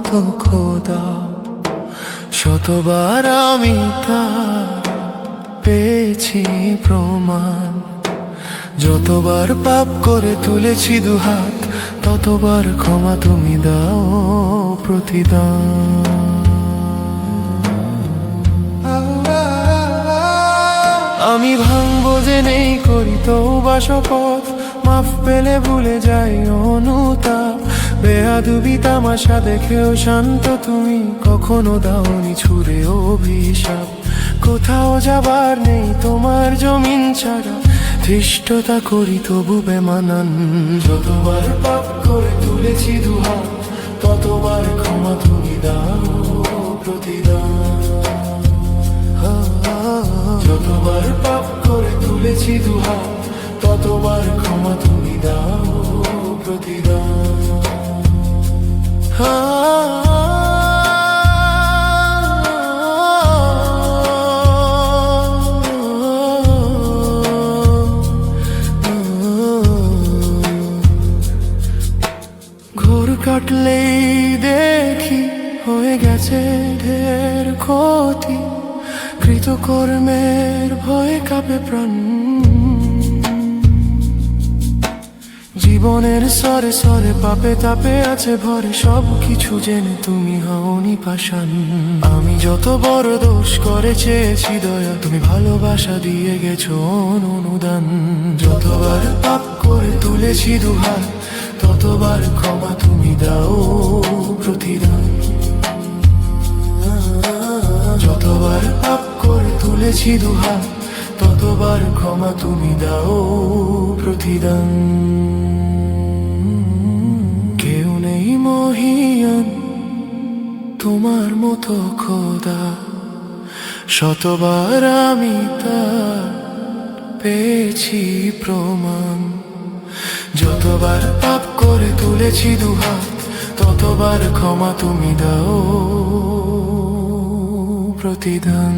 মতো খোদা, শতবার আমি তার পেয়েছি প্রমাণ। যতবার পাপ করে তুলেছি দুহাত, ততবার ক্ষমা তুমি দাও প্রতিদান। আমি ভাঙবো যে নেই করি তওবা শপথ, মাফ পেলে ভুলে যাই অনুতাপ। বেয়াদবি তামাশা দেখেও শান্ত তুমি, কখনো দাওনি ছুঁড়ে অভিশাপ। কোথাও যাবার নেই তোমার জমিন ছাড়া, ধৃষ্টতা করি তবু বেমানান। যতবার পাপ করে তুলেছি দুহাত, ততবার ক্ষমা তুমি দাও প্রতিদান। যতবার পাপ করে তুলেছি দুহাত, ততবার ক্ষমা তুমি দাও প্রতিদান। ঘোর কাটলেই দেখি হয়ে গেছে ঢের ক্ষতি, কৃতকর্মের ভয়ে কাঁপে প্রাণ। জীবনের সরে সরে পাপে তাপে আছে ভরে, সব কিছু জেনে তুমি হওনি পাষাণ। আমি যত বড় দোষ করে চেয়েছি দয়া, তুমি ভালোবাসা দিয়ে গেছো অনুদান। যতবার পাপ করে তুলেছি দুহাত, ততবার ক্ষমা তুমি দাও প্রতিদান। যতবার পাপ করে তুলেছি দুহাত, ততবার ক্ষমা তুমি দাও প্রতিদান। কেউ নেই মহিয়ান তোমার মতো খোদা, শতবার আমি তার পেয়েছি প্রমাণ। যতবার পাপ করে তুলেছি দুহাত, ততবার ক্ষমা তুমি দাও প্রতিদান।